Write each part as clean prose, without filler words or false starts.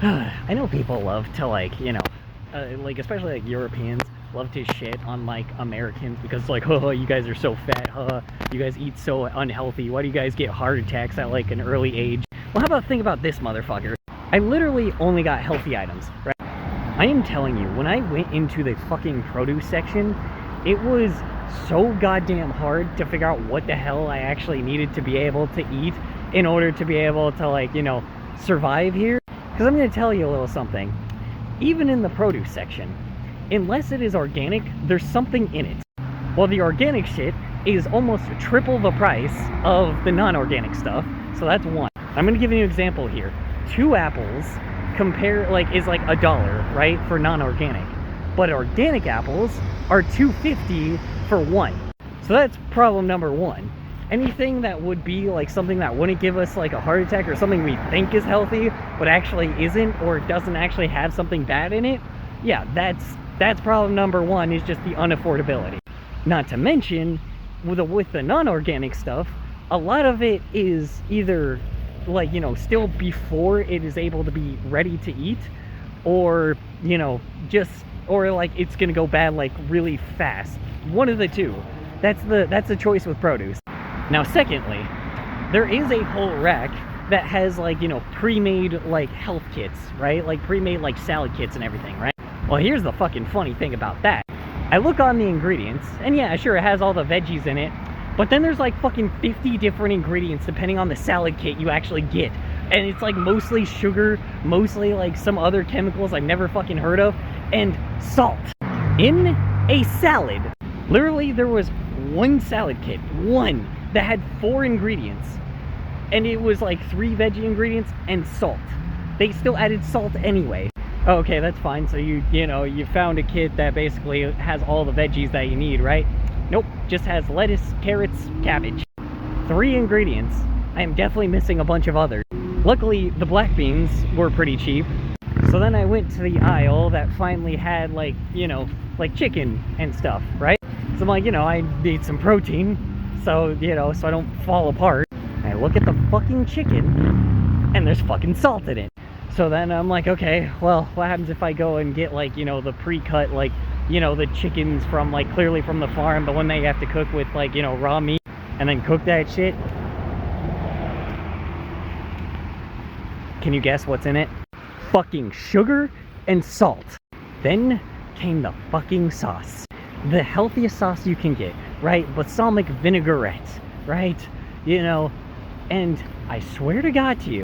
I know people love to, like, like, especially, like, Europeans love to shit on, like, Americans because, like, oh, you guys are so fat, you guys eat so unhealthy, why do you guys get heart attacks at, like, an early age? Well, how about think about this, motherfucker? I literally only got healthy items, right? I am telling you, when I went into the fucking produce section, it was so goddamn hard to figure out what the hell I actually needed to be able to eat in order to be able to, like, survive here. Because I'm going to tell you a little something. Even in the produce section, unless it is organic, there's something in it. Well, the organic shit is almost triple the price of the non-organic stuff, so that's one. I'm going to give you an example here. 2 apples is like $1, right, for non-organic. But organic apples are $2.50 for 1. So that's problem number 1. Anything that would be like something that wouldn't give us like a heart attack or something we think is healthy but actually isn't, or doesn't actually have something bad in it, yeah, that's problem number 1, is just the unaffordability. Not to mention, with the non-organic stuff, a lot of it is either like, still before it is able to be ready to eat, or, or like it's gonna go bad like really fast. One of the two. That's the choice with produce. Now, secondly, there is a whole rack that has, like, pre-made, like, health kits, right? Like, pre-made, like, salad kits and everything, right? Well, here's the fucking funny thing about that. I look on the ingredients, and yeah, sure, it has all the veggies in it, but then there's, like, fucking 50 different ingredients depending on the salad kit you actually get. And it's, like, mostly sugar, mostly, like, some other chemicals I've never fucking heard of, and salt. In a salad, literally, there was one salad kit, one, that had 4 ingredients, and it was like 3 veggie ingredients and salt. They still added salt anyway. Okay, that's fine. So you found a kit that basically has all the veggies that you need, right? Nope, just has lettuce, carrots, cabbage. 3 ingredients. I am definitely missing a bunch of others. Luckily, the black beans were pretty cheap. So then I went to the aisle that finally had, like, like chicken and stuff, right? So I'm like, I need some protein. So, so I don't fall apart. I look at the fucking chicken, and there's fucking salt in it. So then I'm like, okay, well, what happens if I go and get, like, the pre-cut, like, the chickens from, like, clearly from the farm, but when they have to cook with, like, raw meat, and then cook that shit? Can you guess what's in it? Fucking sugar and salt. Then came the fucking sauce. The healthiest sauce you can get, right? Balsamic vinaigrette, right? And I swear to God to you,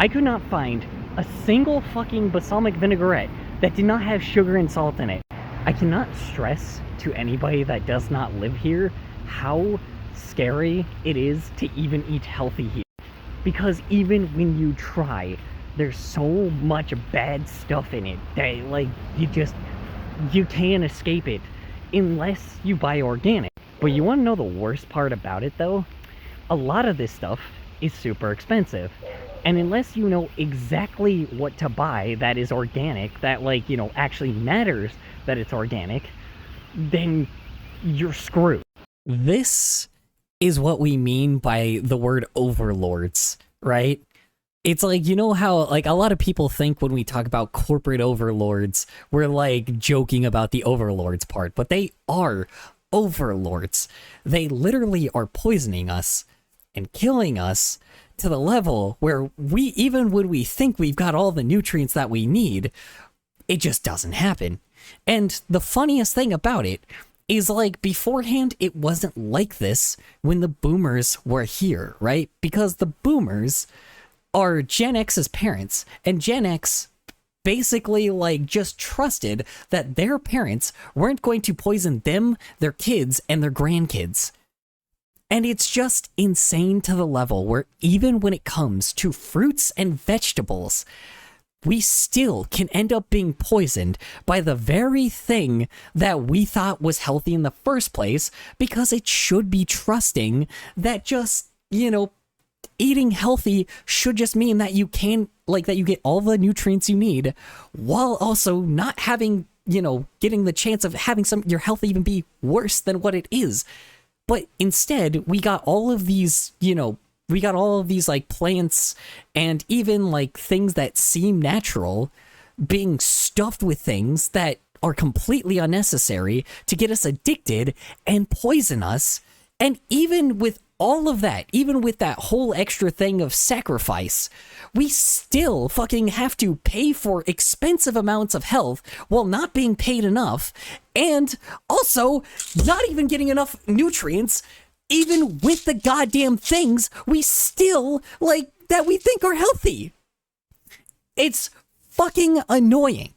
I could not find a single fucking balsamic vinaigrette that did not have sugar and salt in it. I cannot stress to anybody that does not live here how scary it is to even eat healthy here. Because even when you try, there's so much bad stuff in it that, like, you can't escape it unless you buy organic. But you want to know the worst part about it, though? A lot of this stuff is super expensive. And unless you know exactly what to buy that is organic, that, like, actually matters that it's organic, then you're screwed. This is what we mean by the word overlords, right? It's like, how, like, a lot of people think when we talk about corporate overlords, we're, like, joking about the overlords part, but they are overlords. They literally are poisoning us and killing us to the level where even when we think we've got all the nutrients that we need, it just doesn't happen. And the funniest thing about it is, like, beforehand, it wasn't like this when the boomers were here, right? Because the boomers are Gen X's parents, and Gen X basically, like, just trusted that their parents weren't going to poison them, their kids, and their grandkids. And it's just insane to the level where even when it comes to fruits and vegetables, we still can end up being poisoned by the very thing that we thought was healthy in the first place, because it should be trusting that just, eating healthy should just mean that you can, like, that you get all the nutrients you need while also not having, getting the chance of having your health even be worse than what it is. But instead, we got all of these, We got all of these like plants and even like things that seem natural being stuffed with things that are completely unnecessary to get us addicted and poison us. And even with all of that, even with that whole extra thing of sacrifice, we still fucking have to pay for expensive amounts of health while not being paid enough, and also not even getting enough nutrients. Even with the goddamn things we still like that we think are healthy. It's fucking annoying.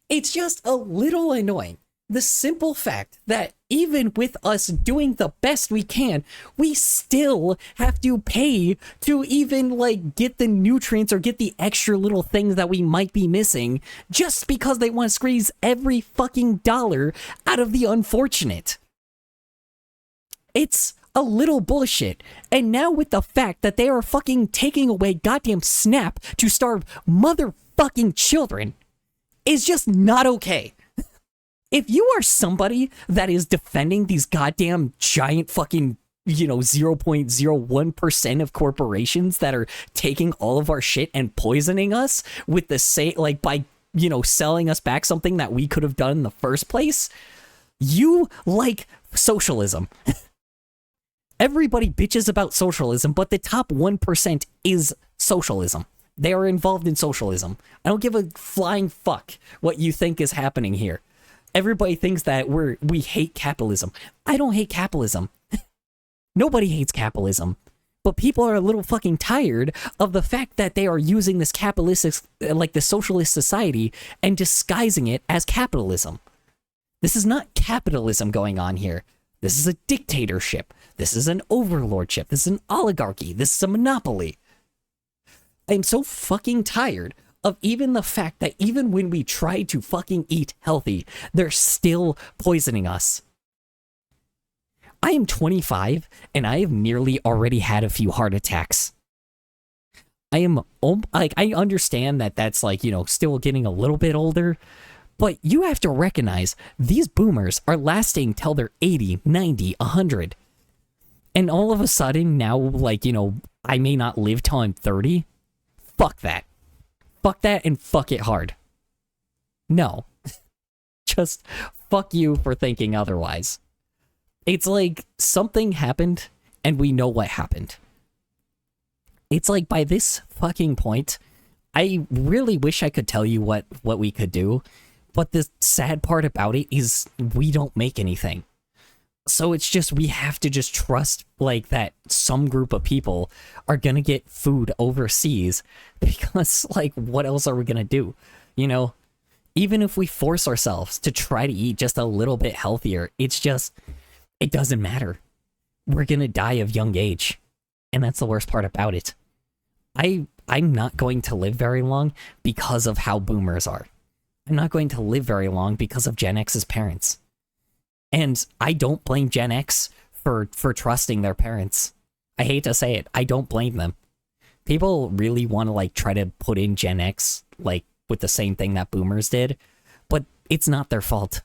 It's just a little annoying. The simple fact that even with us doing the best we can, we still have to pay to even like get the nutrients or get the extra little things that we might be missing just because they want to squeeze every fucking dollar out of the unfortunate. It's a little bullshit. And now with the fact that they are fucking taking away goddamn SNAP to starve motherfucking children is just not okay. If you are somebody that is defending these goddamn giant fucking, 0.01% of corporations that are taking all of our shit and poisoning us with the same, like by, selling us back something that we could have done in the first place, you like socialism. Everybody bitches about socialism, but the top 1% is socialism. They are involved in socialism. I don't give a flying fuck what you think is happening here. Everybody thinks that we hate capitalism. I don't hate capitalism. Nobody hates capitalism. But people are a little fucking tired of the fact that they are using this capitalistic, like the socialist society, and disguising it as capitalism. This is not capitalism going on here. This is a dictatorship. This is an overlordship. This is an oligarchy. This is a monopoly. I'm so fucking tired of even the fact that even when we try to fucking eat healthy, they're still poisoning us. I am 25 and I have nearly already had a few heart attacks. I am, like, I understand that that's like, still getting a little bit older, but you have to recognize these boomers are lasting till they're 80, 90, 100. And all of a sudden now, like, I may not live till I'm 30. Fuck that. Fuck that and fuck it hard. No. Just fuck you for thinking otherwise. It's like something happened and we know what happened. It's like by this fucking point, I really wish I could tell you what we could do, but the sad part about it is we don't make anything. So it's just, we have to just trust like that some group of people are gonna get food overseas, because like what else are we gonna do? Even if we force ourselves to try to eat just a little bit healthier, it's just, it doesn't matter. We're gonna die of young age. And that's the worst part about it. I'm not going to live very long because of how boomers are. I'm not going to live very long because of Gen X's parents. And I don't blame Gen X for trusting their parents. I hate to say it, I don't blame them. People really want to like try to put in Gen X like with the same thing that boomers did, but it's not their fault.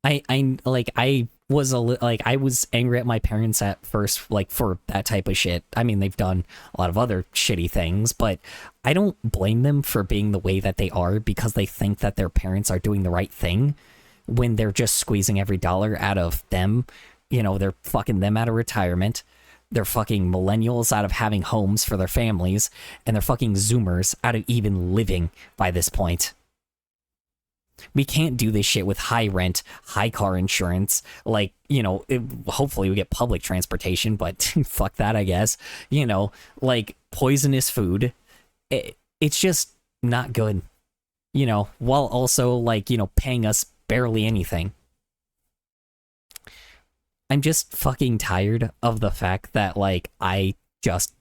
I was angry at my parents at first, like for that type of shit. I mean, they've done a lot of other shitty things, but I don't blame them for being the way that they are because they think that their parents are doing the right thing when they're just squeezing every dollar out of them. They're fucking them out of retirement. They're fucking millennials out of having homes for their families, and they're fucking Zoomers out of even living by this point. We can't do this shit with high rent, high car insurance, like, hopefully we get public transportation, but fuck that, I guess. Like poisonous food. It's just not good, while also like, paying us barely anything. I'm just fucking tired of the fact that like, I just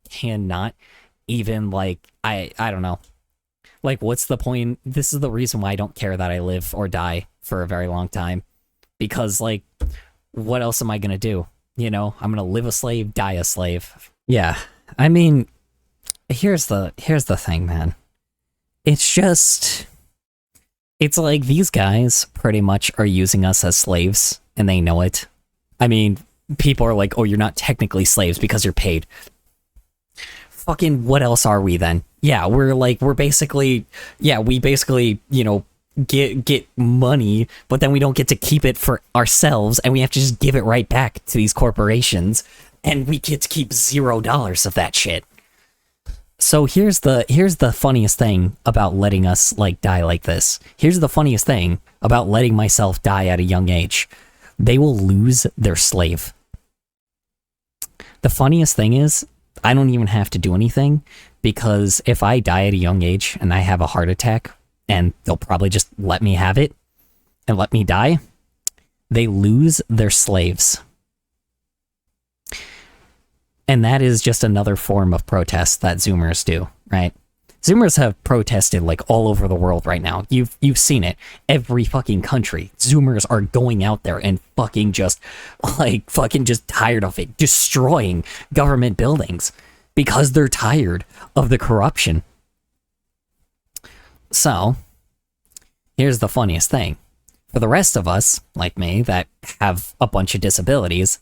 cannot even like, I don't know. Like, what's the point? This is the reason why I don't care that I live or die for a very long time. Because, like, what else am I gonna do? I'm gonna live a slave, die a slave. Yeah, I mean, here's the thing, man. It's just, it's like these guys pretty much are using us as slaves, and they know it. I mean, people are like, oh, you're not technically slaves because you're paid. Fucking what else are we then? Yeah, we basically, get money, but then we don't get to keep it for ourselves, and we have to just give it right back to these corporations, and we get to keep $0 of that shit. So here's the funniest thing about letting us like die like this. Here's the funniest thing about letting myself die at a young age. They will lose their slave. The funniest thing is, I don't even have to do anything, because if I die at a young age and I have a heart attack, and they'll probably just let me have it and let me die, they lose their slaves. And that is just another form of protest that Zoomers do, right? Zoomers have protested like all over the world right now. You've seen it. Every fucking country. Zoomers are going out there and fucking just tired of it, destroying government buildings because they're tired of the corruption. So, here's the funniest thing. For the rest of us, like me, that have a bunch of disabilities,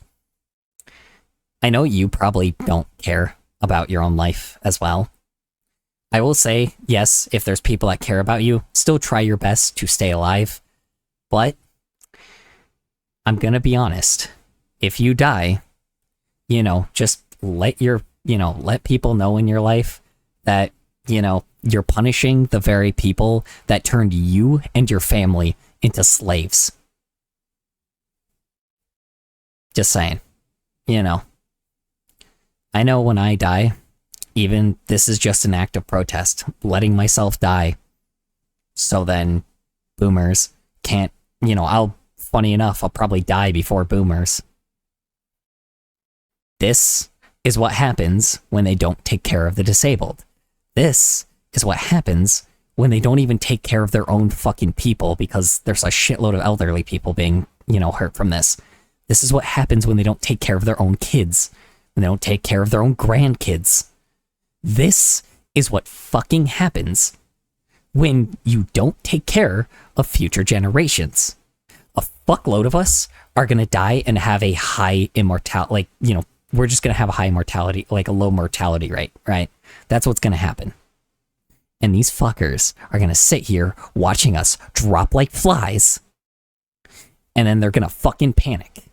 I know you probably don't care about your own life as well. I will say, yes, if there's people that care about you, still try your best to stay alive. But I'm gonna be honest. If you die, just let people know in your life that, you're punishing the very people that turned you and your family into slaves. Just saying. I know when I die, even this is just an act of protest, letting myself die. So then boomers can't, funny enough, I'll probably die before boomers. This is what happens when they don't take care of the disabled. This is what happens when they don't even take care of their own fucking people, because there's a shitload of elderly people being, hurt from this. This is what happens when they don't take care of their own kids, when they don't take care of their own grandkids. This is what fucking happens when you don't take care of future generations. A fuckload of us are gonna die and have a high immortality, we're just gonna have a high mortality, like a low mortality rate, right? That's what's gonna happen. And these fuckers are gonna sit here watching us drop like flies, and then they're gonna fucking panic.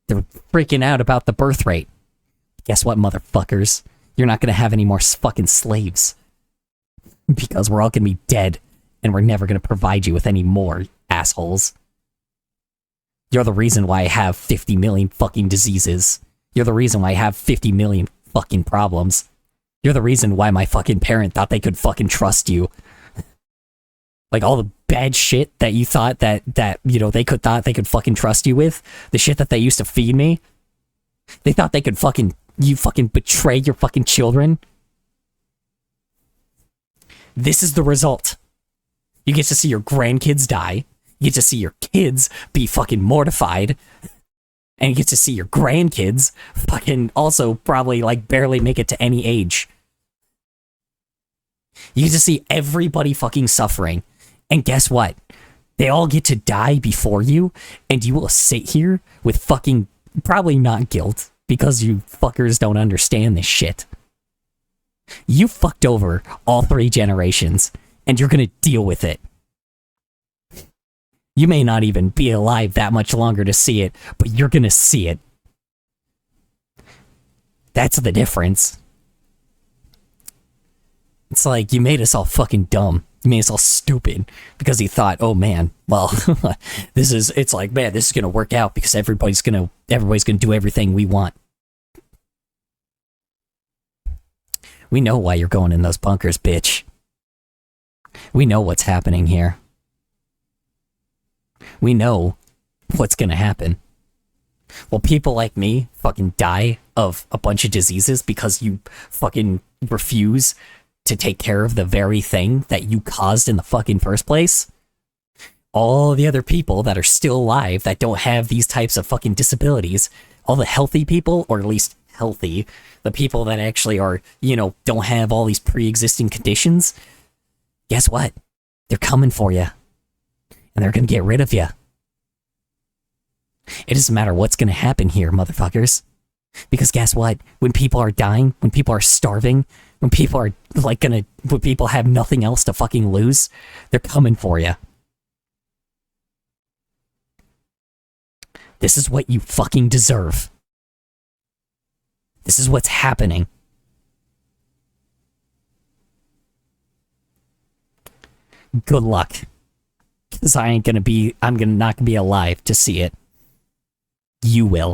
They're freaking out about the birth rate. Guess what, motherfuckers? You're not gonna have any more fucking slaves, because we're all gonna be dead, and we're never gonna provide you with any more, assholes. You're the reason why I have 50 million fucking diseases. You're the reason why I have 50 million fucking problems. You're the reason why my fucking parent thought they could fucking trust you. Like all the bad shit that you thought that they could fucking trust you with, the shit that they used to feed me. They thought they could fucking betray your fucking children. This is the result. You get to see your grandkids die. You get to see your kids be fucking mortified. And you get to see your grandkids fucking also probably like barely make it to any age. You get to see everybody fucking suffering. And guess what? They all get to die before you, and you will sit here with fucking probably not guilt, because you fuckers don't understand this shit. You fucked over all 3 generations, and you're gonna deal with it. You may not even be alive that much longer to see it, but you're gonna see it. That's the difference. It's like, you made us all fucking dumb. You made us all stupid because you thought, oh man, well, this is gonna work out because everybody's gonna do everything we want. We know why you're going in those bunkers, bitch. We know what's happening here. We know what's gonna happen. Well, people like me fucking die of a bunch of diseases because you fucking refuse to take care of the very thing that you caused in the fucking first place. All the other people that are still alive that don't have these types of fucking disabilities, all the healthy people, or at least healthy, the people that actually are, don't have all these pre-existing conditions, guess what? They're coming for you. And they're gonna get rid of you. It doesn't matter what's gonna happen here, motherfuckers. Because guess what? When people are dying, when people are starving, when people are when people have nothing else to fucking lose, they're coming for you. This is what you fucking deserve. This is what's happening. Good luck. Because I'm not gonna be alive to see it. You will.